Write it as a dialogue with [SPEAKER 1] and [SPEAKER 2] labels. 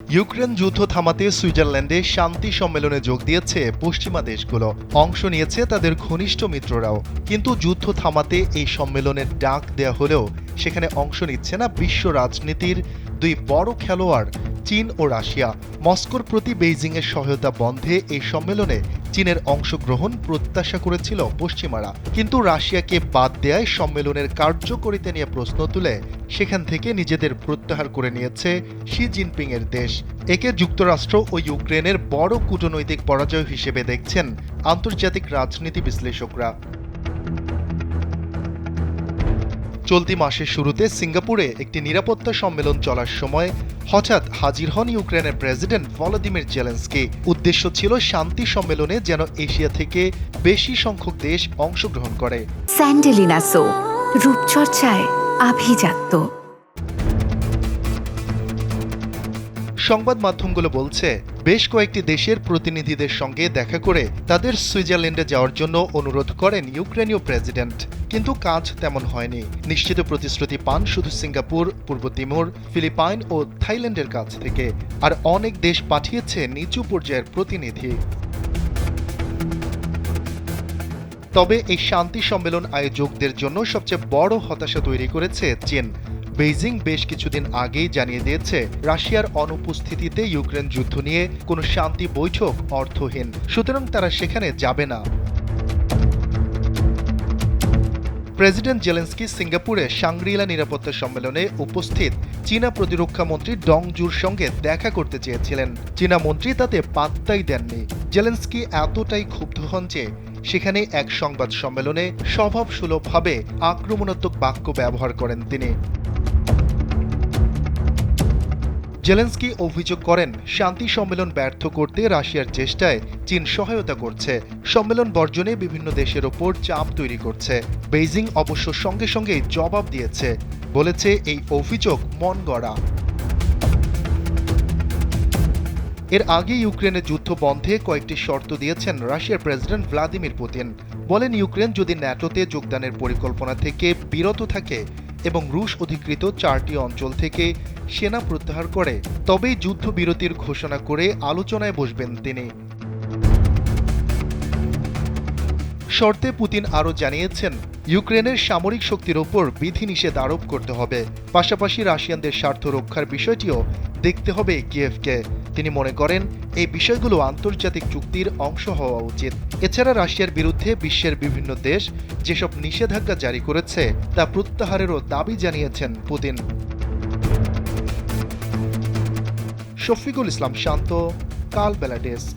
[SPEAKER 1] Ukraine যুদ্ধ থামাতে সুইজারল্যান্ডে শান্তি সম্মেলনে যোগ দিয়েছে পশ্চিমা দেশগুলো। অংশ নিয়েছে তাদের ঘনিষ্ঠ মিত্ররাও। কিন্তু যুদ্ধ থামাতে এই সম্মেলনের ডাক দেয়া হলেও সেখানে অংশ নিচ্ছে না বিশ্ব রাজনীতির দুই বড় খেলোয়াড় চীন ও রাশিয়া। মস্কোর প্রতি বেইজিংয়ের সহায়তা বন্ধে এই সম্মেলনে চীনের অংশগ্রহণ প্রত্যাশা করেছিল পশ্চিমারা, কিন্তু রাশিয়াকে বাদ দেয়ায় সম্মেলনের কার্যকরিতা নিয়ে প্রশ্ন তুলে সেখান থেকে নিজেদের প্রত্যাহার করে নিয়েছে শি জিনপিং এর দেশ। একে যুক্তরাষ্ট্র ও ইউক্রেনের বড় কূটনৈতিক পরাজয় হিসেবে দেখছেন আন্তর্জাতিক রাজনীতি বিশ্লেষকরা। চলতি মাসের শুরুতে সিঙ্গাপুরে একটি নিরাপত্তা সম্মেলন চলার সময় হঠাৎ হাজির হন ইউক্রেনের প্রেসিডেন্ট ভলোদিমির জেলেনস্কি। উদ্দেশ্য ছিল শান্তি সম্মেলনে যেন এশিয়া থেকে বেশি সংখ্যক দেশ অংশগ্রহণ করে।
[SPEAKER 2] স্যান্ডেলিনা সো, রূপচর্চায় আভিজাত্য।
[SPEAKER 1] সংবাদ মাধ্যমগুলো বলছে বেশ কয়েকটি দেশের প্রতিনিধিদের সঙ্গে দেখা করে তাদের সুইজারল্যান্ডে যাওয়ার জন্য অনুরোধ করেন ইউক্রেনীয় প্রেসিডেন্ট, কিন্তু কাজ তেমন হয়নি। নিশ্চিত প্রতিশ্রুতি পান শুধু সিঙ্গাপুর, পূর্ব তিমুর, ফিলিপাইন ও থাইল্যান্ডের কাছ থেকে, আর অনেক দেশ পাঠিয়েছে নিচু পর্যায়ের প্রতিনিধি। তবে এই শান্তি সম্মেলন আয়োজকদের জন্য সবচেয়ে বড় হতাশা তৈরি করেছে চীন। বেইজিং বেশ কিছুদিন আগেই জানিয়ে দিয়েছে রাশিয়ার অনুপস্থিতিতে ইউক্রেন যুদ্ধ নিয়ে কোনো শান্তি বৈঠক অর্থহীন, সুতরাং তারা সেখানে যাবে না। প্রেসিডেন্ট জেলেনস্কি সিঙ্গাপুরে শাংরি-লা নিরাপত্তা সম্মেলনে উপস্থিত চীনা প্রতিরক্ষা মন্ত্রী ডং জুর সঙ্গে দেখা করতে চেয়েছিলেন। চীনা মন্ত্রী তাতে পাত্তাই দেননি। জেলেনস্কি এতটাই ক্ষুব্ধ হন যে সেখানে এক সংবাদ সম্মেলনে স্বভাবসুলভভাবে আক্রমণাত্মক বাক্য ব্যবহার করেন তিনি। জেলেনস্কি অভিযোগ করেন শান্তি সম্মেলন ব্যর্থ করতে রাশিয়ার চেষ্টায় চীন সহায়তা করছে, সম্মেলন বর্জনে বিভিন্ন দেশের ওপর চাপ তৈরি করছে। বেইজিং অবশ্য সঙ্গে সঙ্গেই জবাব দিয়েছে, বলেছে এই অভিযোগ মন গড়া। এর আগে ইউক্রেনের যুদ্ধ বন্ধে কয়েকটি শর্ত দিয়েছেন রাশিয়ার প্রেসিডেন্ট ভ্লাদিমির পুতিন। বলেন ইউক্রেন যদি ন্যাটোতে যোগদানের পরিকল্পনা থেকে বিরত থাকে এবং রুশ অধিকৃত 4টি অঞ্চল থেকে সেনা প্রত্যাহার করে, তবেই যুদ্ধবিরতির ঘোষণা করে আলোচনায় বসবেন তিনি। শর্তে পুতিন আরও জানিয়েছেন ইউক্রেনের সামরিক শক্তির ওপর বিধিনিষেধ আরোপ করতে হবে, পাশাপাশি রাশিয়ানদের স্বার্থ রক্ষার বিষয়টিও দেখতে হবে কিয়েভকে। তিনি মনে করেন এই বিষয়গুলো আন্তর্জাতিক চুক্তির অংশ হওয়া উচিত। এছাড়া রাশিয়ার বিরুদ্ধে বিশ্বের বিভিন্ন দেশ যেসব নিষেধাজ্ঞা জারি করেছে তা প্রত্যাহারেরও দাবি জানিয়েছেন পুতিন। শফিকুল ইসলাম শান্ত, কালবেলা ডেস্ক।